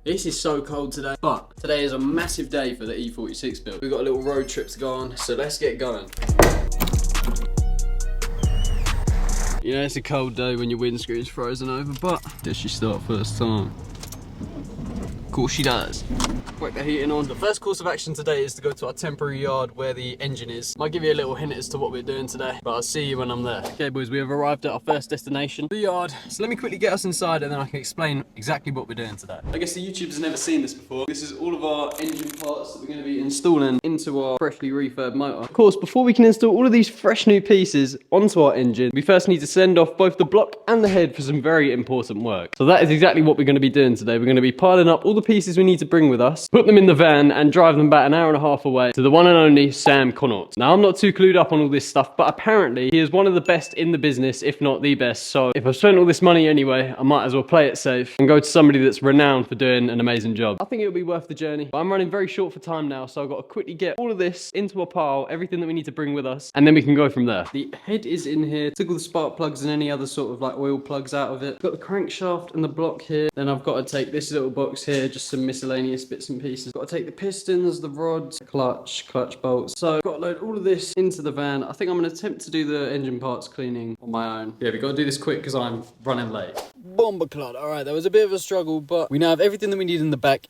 This is so cold today, but today is a massive day for the E46 build. We've got a little road trip to go on, so let's get going. You know, it's a cold day when your windscreen's frozen over, but does she start first time? Of course she does. Whack the heating on. The first course of action today is to go to our temporary yard where the engine is. Might give you a little hint as to what we're doing today, but I'll see you when I'm there. Okay boys, we have arrived at our first destination, the yard. So let me quickly get us inside and then I can explain exactly what we're doing today. I guess the YouTuber's never seen this before. This is all of our engine parts that we're going to be installing into our freshly refurbed motor. Of course, before we can install all of these fresh new pieces onto our engine, we first need to send off both the block and the head for some very important work. So that is exactly what we're going to be doing today. We're going to be piling up all the pieces we need to bring with us, put them in the van and drive them about an hour and a half away to the one and only Sam Connaught. Now, I'm not too clued up on all this stuff, but apparently he is one of the best in the business, if not the best. So if I've spent all this money anyway, I might as well play it safe and go to somebody that's renowned for doing an amazing job. I think it'll be worth the journey, but I'm running very short for time now, so I've got to quickly get all of this into a pile, everything that we need to bring with us, and then we can go from there. The head is in here. Took all the spark plugs and any other sort of like oil plugs out of it. Got the crankshaft and the block here. Then I've got to take this little box here, just some miscellaneous bits and pieces. Got to take the pistons, the rods, clutch bolts. So I've got to load all of this into the van. I think I'm going to attempt to do the engine parts cleaning on my own. Yeah, we've got to do this quick because I'm running late. Bomber clot. All right, that was a bit of a struggle, but we now have everything that we need in the back.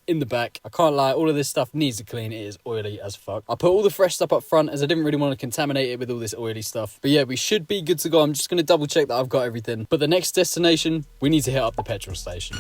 I can't lie, all of this stuff needs to clean. It is oily as fuck. I put all the fresh stuff up front as I didn't really want to contaminate it with all this oily stuff. But yeah, we should be good to go. I'm just going to double check that I've got everything. But the next destination, we need to hit up the petrol station.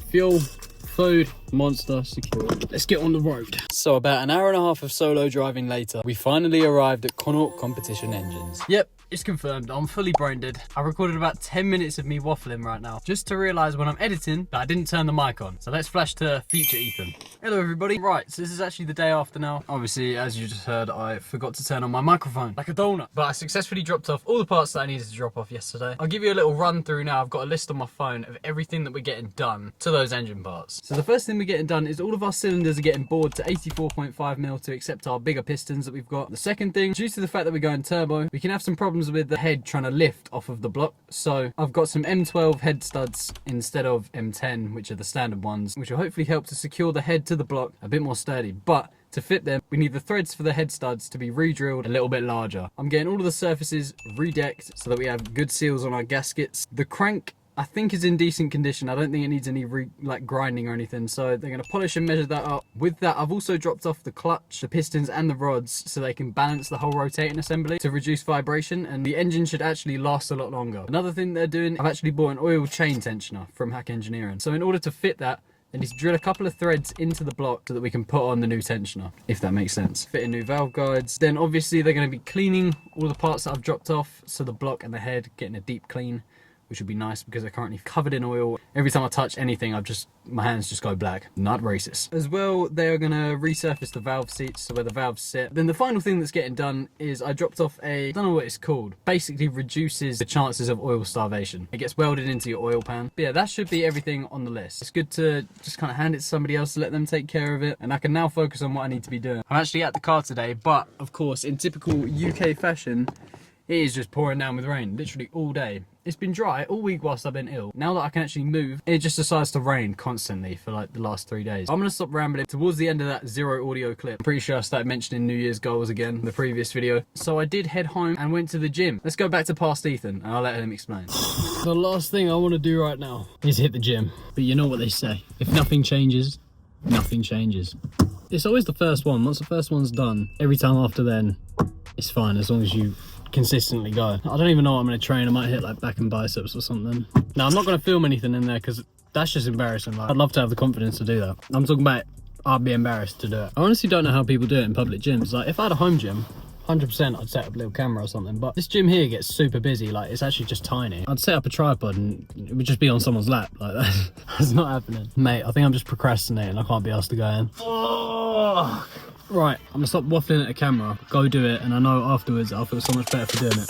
Fuel, food, monster secured. Let's get on the road. So about an hour and a half of solo driving later, we finally arrived at Connaught Competition Engines. Yep, it's confirmed. I'm fully brain dead. I recorded about 10 minutes of me waffling right now, just to realise when I'm editing that I didn't turn the mic on. So let's flash to future Ethan. Hello everybody. Right, so this is actually the day after now. Obviously, as you just heard, I forgot to turn on my microphone, like a donut. But I successfully dropped off all the parts that I needed to drop off yesterday. I'll give you a little run through now. I've got a list on my phone of everything that we're getting done to those engine parts. So the first thing we're getting done is all of our cylinders are getting bored to 84.5mm to accept our bigger pistons that we've got. The second thing, due to the fact that we're going turbo, we can have some problems with the head trying to lift off of the block. So I've got some M12 head studs instead of M10, which are the standard ones, which will hopefully help to secure the head to the block a bit more sturdy. But to fit them, we need the threads for the head studs to be re-drilled a little bit larger. I'm getting all of the surfaces redecked so that we have good seals on our gaskets. The crank, I think, is in decent condition. I don't think it needs any grinding or anything, so they're going to polish and measure that up. With that, I've also dropped off the clutch, the pistons and the rods so they can balance the whole rotating assembly to reduce vibration, and the engine should actually last a lot longer. Another thing they're doing, I've actually bought an oil chain tensioner from Hack Engineering. So in order to fit that, they need to drill a couple of threads into the block so that we can put on the new tensioner, if that makes sense. Fitting new valve guides. Then obviously they're going to be cleaning all the parts that I've dropped off, so the block and the head, getting a deep clean, which would be nice because they're currently covered in oil. Every time I touch anything, my hands just go black. Not racist. As well, they are gonna resurface the valve seats, so where the valves sit. Then the final thing that's getting done is I dropped off I don't know what it's called, basically reduces the chances of oil starvation. It gets welded into your oil pan. But yeah, that should be everything on the list. It's good to just kind of hand it to somebody else to let them take care of it, and I can now focus on what I need to be doing. I'm actually at the car today, but of course, in typical UK fashion, it is just pouring down with rain, literally all day. It's been dry all week whilst I've been ill. Now that I can actually move, it just decides to rain constantly for like the last 3 days. I'm gonna stop rambling. Towards the end of that zero audio clip, I'm pretty sure I started mentioning New Year's goals again in the previous video. So I did head home and went to the gym. Let's go back to past Ethan and I'll let him explain. The last thing I want to do right now is hit the gym. But you know what they say, if nothing changes, nothing changes. It's always the first one. Once the first one's done, every time after then, it's fine as long as you consistently go. I don't even know what I'm going to train. I might hit like back and biceps or something. Now, I'm not going to film anything in there because that's just embarrassing. Like, I'd love to have the confidence to do that. I'm talking about I'd be embarrassed to do it. I honestly don't know how people do it in public gyms. Like, if I had a home gym, 100% I'd set up a little camera or something, but this gym here gets super busy. Like, it's actually just tiny. I'd set up a tripod and it would just be on someone's lap. Like, that's not happening. Mate, I think I'm just procrastinating. I can't be asked to go in. Oh. Right, I'm gonna stop waffling at the camera, go do it, and I know afterwards I'll feel so much better for doing it.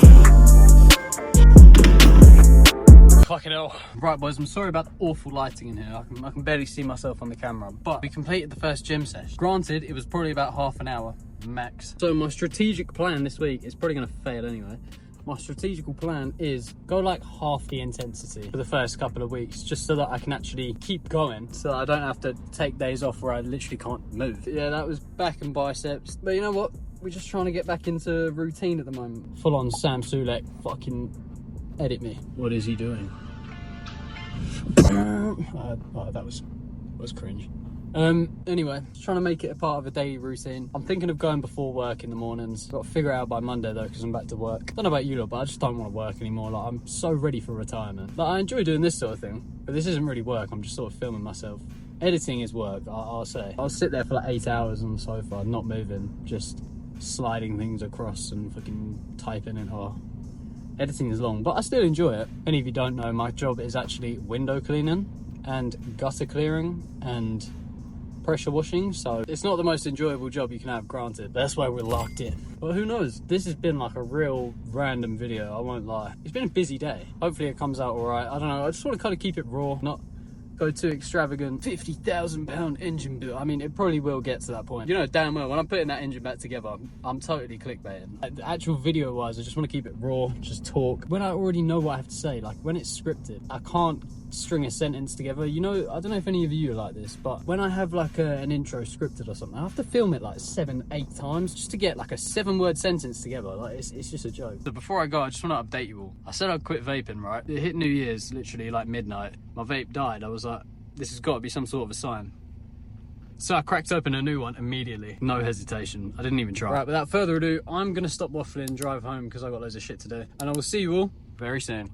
Fucking hell. Right boys, I'm sorry about the awful lighting in here. I can barely see myself on the camera, but we completed the first gym session. Granted, it was probably about half an hour max. So my strategic plan this week is probably gonna fail anyway. my strategical plan is go like half the intensity for the first couple of weeks, just so that I can actually keep going, so I don't have to take days off where I literally can't move. Yeah, that was back and biceps. But you know what? We're just trying to get back into routine at the moment. Full on Sam Sulek, fucking edit me. What is he doing? Oh, that was cringe. Anyway, just trying to make it a part of a daily routine. I'm thinking of going before work in the mornings. Got to figure it out by Monday though, because I'm back to work. Don't know about you lot, but I just don't want to work anymore. Like, I'm so ready for retirement. Like, I enjoy doing this sort of thing, but this isn't really work. I'm just sort of filming myself. Editing is work, I'll say. I'll sit there for like 8 hours on the sofa, not moving, just sliding things across and fucking typing it. Oh, editing is long, but I still enjoy it. Any of you don't know, my job is actually window cleaning and gutter clearing and pressure washing, so it's not the most enjoyable job you can have, granted. That's why we're locked in. But who knows, this has been like a real random video, I won't lie. It's been a busy day. Hopefully it comes out all right. I don't know, I just want to kind of keep it raw, not go too extravagant. 50,000 pound engine build. I mean, it probably will get to that point. You know damn well, when I'm putting that engine back together, I'm totally clickbaiting. The actual video wise, I just want to keep it raw, just talk. When I already know what I have to say, like when it's scripted, I can't string a sentence together. You know, I don't know if any of you are like this, but when I have like an intro scripted or something, I have to film it like 7-8 times just to get like a 7-word sentence together. Like it's just a joke. So before I go, I just want to update you all. I said I'd quit vaping, right? It hit New Year's, literally like midnight. My vape died. I was like, this has got to be some sort of a sign. So I cracked open a new one immediately. No hesitation. I didn't even try. Right, without further ado, I'm going to stop waffling, drive home because I've got loads of shit to do. And I will see you all very soon.